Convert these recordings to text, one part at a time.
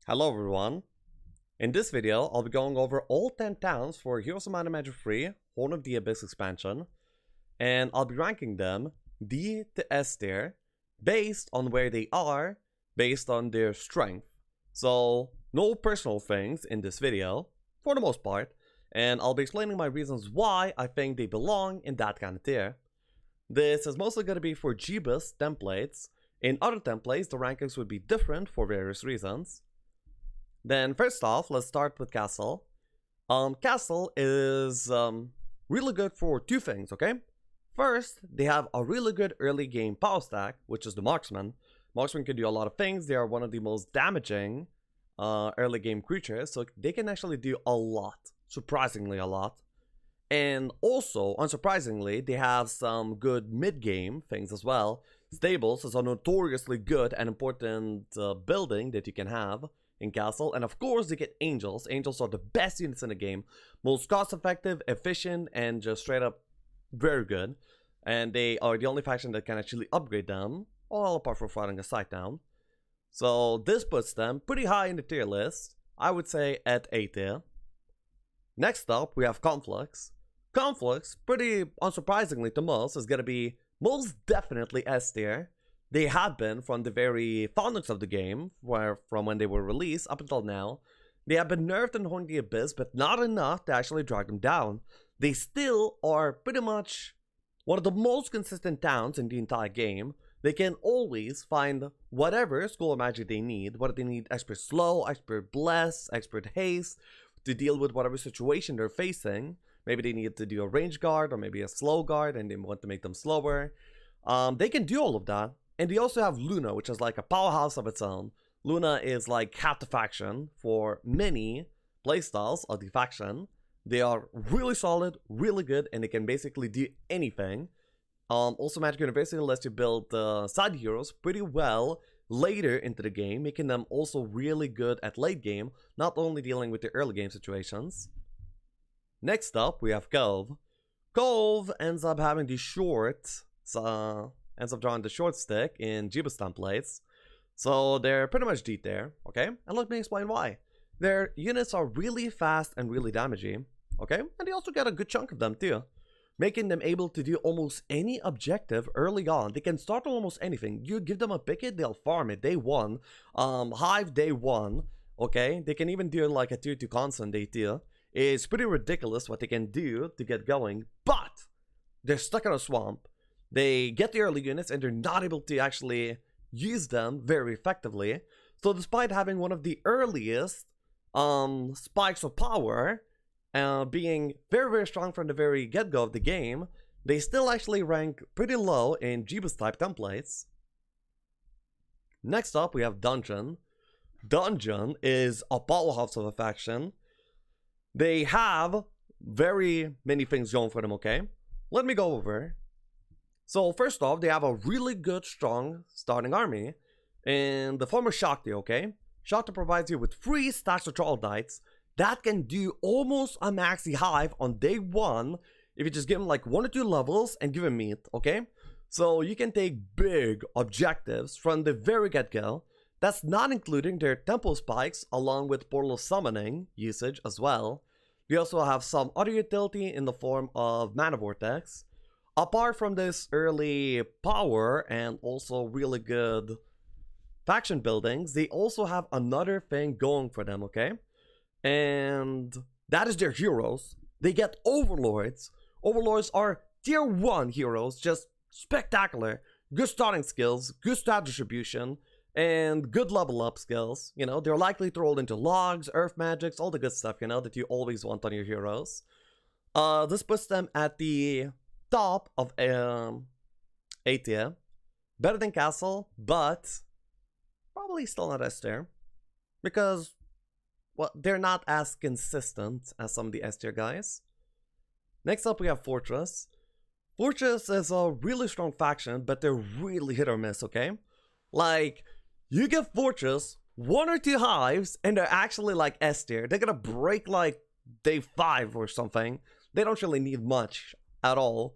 Hello everyone. In this video, I'll be going over all 10 towns for Heroes of Might and Magic 3 Horn of the Abyss expansion, and I'll be ranking them D to S tier based on where they are, based on their strength. So, no personal things in this video, for the most part, and I'll be explaining my reasons why I think they belong in that kind of tier. This is mostly going to be for Jebus templates. In other templates, the rankings would be different for various reasons. Then first off, let's start with Castle. Castle is really good for two things, okay? First, they have a really good early game power stack, which is the Marksman. Marksman can do a lot of things. They are one of the most damaging early game creatures, so they can actually do a lot, surprisingly a lot. And also, unsurprisingly, they have some good mid-game things as well. Stables is a notoriously good and important building that you can have in Castle, and of course they get Angels. Angels are the best units in the game, most cost effective, efficient, and just straight up very good. And they are the only faction that can actually upgrade them, all apart from fighting a site down. So this puts them pretty high in the tier list, I would say at A tier. Next up we have Conflux. Conflux, pretty unsurprisingly to most, is gonna be most definitely S tier. They have been from the very foundings of the game, from when they were released up until now. They have been nerfed in Horn of the Abyss, but not enough to actually drag them down. They still are pretty much one of the most consistent towns in the entire game. They can always find whatever school of magic they need, whether they need expert slow, expert bless, expert haste, to deal with whatever situation they're facing. Maybe they need to do a range guard or maybe a slow guard and they want to make them slower. They can do all of that. And they also have Luna, which is like a powerhouse of its own. Luna is like half the faction for many playstyles of the faction. They are really solid, really good, and they can basically do anything. Also, Magic University lets you build side heroes pretty well later into the game, making them also really good at late game, not only dealing with the early game situations. Next up, we have Cove. Cove ends up having the ends up drawing the short stick in Jebus templates. So they're pretty much D tier, okay? And let me explain why. Their units are really fast and really damaging, okay? And they also get a good chunk of them too, making them able to do almost any objective early on. They can start on almost anything. You give them a picket, they'll farm it day one. Hive day one, okay? They can even do like a tier 2 constant day 2. It's pretty ridiculous what they can do to get going, but they're stuck in a swamp. They get the early units and they're not able to actually use them very effectively. So despite having one of the earliest spikes of power, being very, very strong from the very get-go of the game, they still actually rank pretty low in Jebus type templates. Next up, we have Dungeon. Dungeon is a powerhouse of a faction. They have very many things going for them, okay? Let me go over. So first off, they have a really good, strong starting army in the form of Shakti, okay? Shakti provides you with 3 stacks of Troglodytes that can do almost a maxi hive on day 1 if you just give them like 1 or 2 levels and give them meat, okay? So you can take big objectives from the very get-go. That's not including their tempo spikes along with portal summoning usage as well. We also have some other utility in the form of Mana Vortex. Apart from this early power and also really good faction buildings, they also have another thing going for them, okay? And that is their heroes. They get Overlords. Overlords are tier 1 heroes, just spectacular. Good starting skills, good stat distribution, and good level up skills. You know, they're likely to roll into logs, earth magics, all the good stuff, you know, that you always want on your heroes. This puts them at the top of A tier. Better than Castle, but probably still not S tier. Because, well, they're not as consistent as some of the S tier guys. Next up we have Fortress. Fortress is a really strong faction, but they're really hit or miss, okay? Like, you give Fortress 1 or 2 hives and they're actually like S tier. They're gonna break like day 5 or something. They don't really need much at all.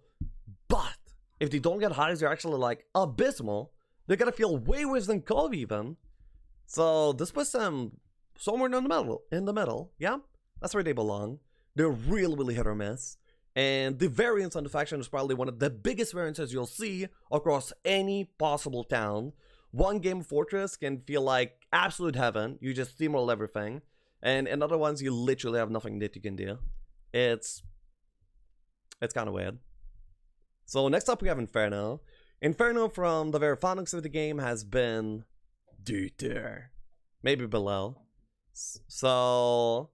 But if they don't get highs, they're actually like abysmal. They're gonna feel way worse than Cove even. So this puts them somewhere in the middle, yeah? That's where they belong. They're really hit or miss. And the variance on the faction is probably one of the biggest variances you'll see across any possible town. One game of Fortress can feel like absolute heaven. You just steamroll everything. And in other ones, you literally have nothing that you can do. It's kind of weird. So next up we have Inferno. Inferno from the very foundings of the game has been tier, maybe below. So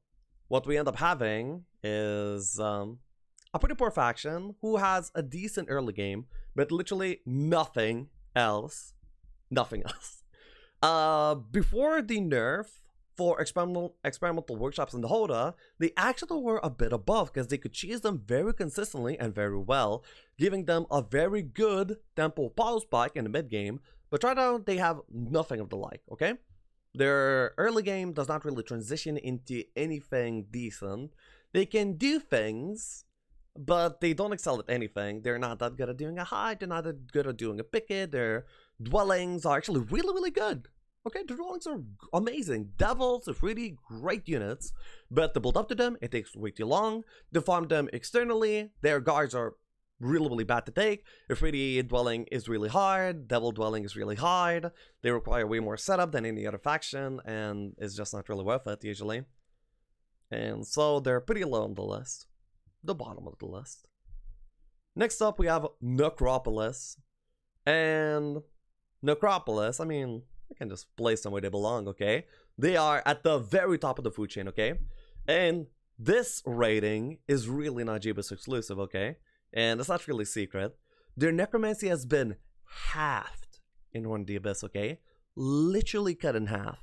what we end up having is a pretty poor faction who has a decent early game, but literally nothing else. Nothing else. Before the nerf for experimental workshops in the HOTA, they actually were a bit above because they could cheese them very consistently and very well, giving them a very good tempo power spike in the mid game. But right now they have nothing of the like, okay? Their early game does not really transition into anything decent. They can do things, but they don't excel at anything. They're not that good at doing a hide, they're not that good at doing a picket. Their dwellings are actually really good. Okay, the dwellings are amazing. Devils are really great units, but to build up to them, it takes way too long. To farm them externally, their guards are really bad to take. Ifriti dwelling is really hard, devil dwelling is really hard. They require way more setup than any other faction, and it's just not really worth it usually. And so they're pretty low on the list. The bottom of the list. Next up we have Necropolis. And Necropolis, I mean, I can just place them where they belong, okay? They are at the very top of the food chain, okay? And this rating is really not Jebus exclusive, okay? And it's not really secret. Their necromancy has been halved in Horn of the Abyss, okay? Literally cut in half.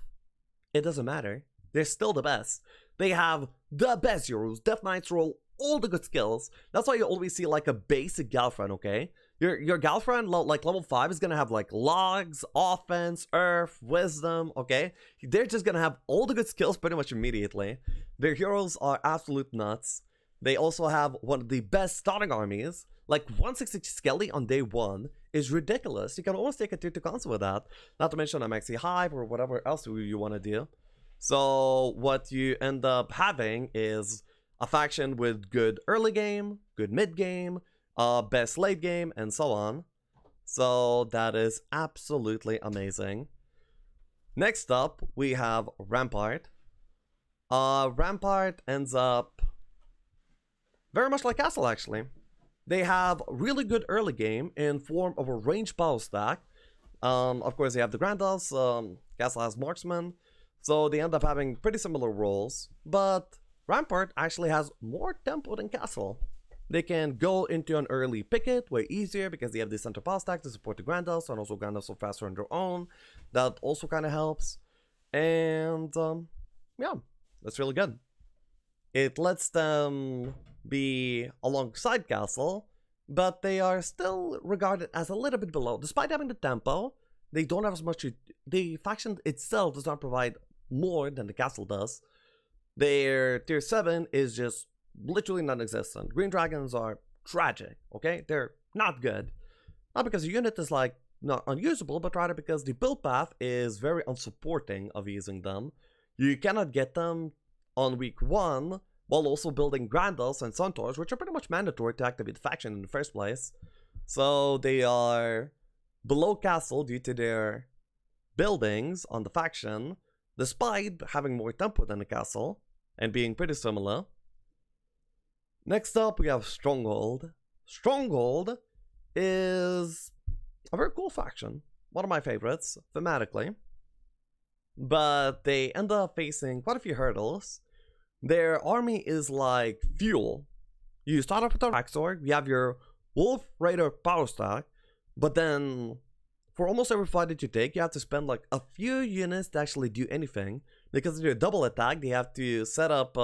It doesn't matter. They're still the best. They have the best heroes. Death Knights roll all the good skills. That's why you always see like a basic Galfriend, okay? Your Galfriend, like level 5, is gonna have like logs, offense, earth, wisdom, okay? They're just gonna have all the good skills pretty much immediately. Their heroes are absolute nuts. They also have one of the best starting armies. Like 160 Skelly on day 1 is ridiculous. You can almost take a tier 2 console with that. Not to mention a Maxi Hive or whatever else you want to do. So what you end up having is a faction with good early game, good mid game, best late game, and so on. So that is absolutely amazing. Next up, we have Rampart. Rampart ends up very much like Castle, actually. They have really good early game in form of a ranged battle stack. Of course, they have the Grandals. Castle has Marksman. So they end up having pretty similar roles. But Rampart actually has more tempo than Castle. They can go into an early picket way easier because they have the center power stack to support the Grandals, and also Grandals are faster on their own. That also kind of helps. And yeah, that's really good. It lets them be alongside Castle, but they are still regarded as a little bit below. Despite having the tempo, they don't have as much. The faction itself does not provide more than the Castle does. Their tier 7 is just literally non-existent. Green Dragons are tragic, okay? They're not good. Not because the unit is like not unusable, but rather because the build path is very unsupporting of using them. You cannot get them on week 1 while also building Grandals and Centaurs, which are pretty much mandatory to activate the faction in the first place. So they are below Castle due to their buildings on the faction, despite having more tempo than the Castle and being pretty similar. Next up, we have Stronghold. Stronghold is a very cool faction. One of my favorites, thematically. But they end up facing quite a few hurdles. Their army is like fuel. You start off with a Raxor, you have your Wolf Raider power stack, but then for almost every fight that you take, you have to spend like a few units to actually do anything. Because of their double attack, they have to set up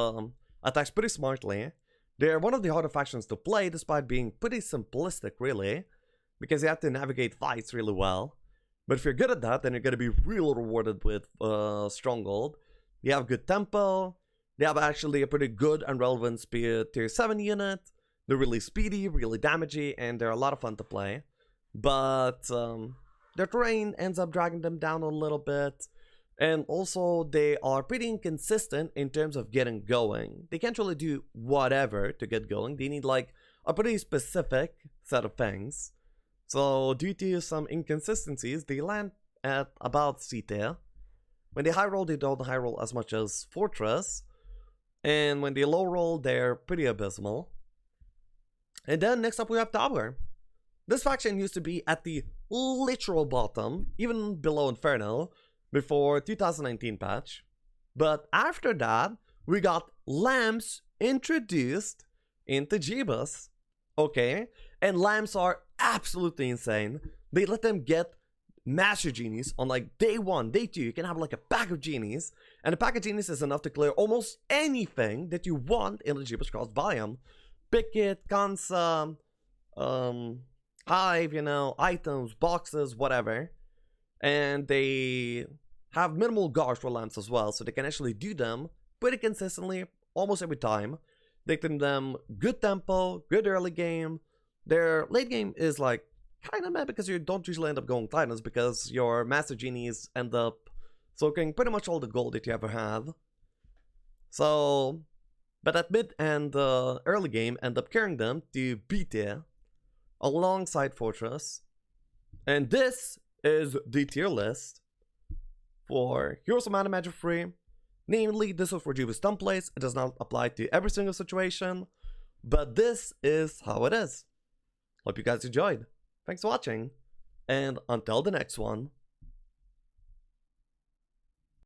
attacks pretty smartly. They're one of the harder factions to play, despite being pretty simplistic, really, because you have to navigate fights really well. But if you're good at that, then you're going to be really rewarded with Stronghold. You have good tempo. They have actually a pretty good and relevant speed tier 7 unit. They're really speedy, really damagey, and they're a lot of fun to play. But their terrain ends up dragging them down a little bit. And also, they are pretty inconsistent in terms of getting going. They can't really do whatever to get going. They need like a pretty specific set of things. So due to some inconsistencies, they land at about C tier. When they high roll, they don't high roll as much as Fortress. And when they low roll, they're pretty abysmal. And then next up we have Tower. This faction used to be at the literal bottom, even below Inferno, before 2019 patch. But after that, we got lamps introduced into Jebus. Okay, and lamps are absolutely insane. They let them get Master Genies on like day 1, day 2. You can have like a pack of Genies, and a pack of Genies is enough to clear almost anything that you want in the Jebus Cross biome. Picket, Kansa, Hive, you know, items, boxes, whatever. And they have minimal gauge for lamps as well, so they can actually do them pretty consistently almost every time. They can them good tempo, good early game. Their late game is like kind of mad because you don't usually end up going Titans because your Master Genies end up soaking pretty much all the gold that you ever have. So, but at mid and early game, end up carrying them to B tier alongside Fortress. And this is the tier list for Heroes of Mana Magic Free. Namely, this is for Jebus templates. It does not apply to every single situation, but this is how it is. Hope you guys enjoyed. Thanks for watching, and until the next one.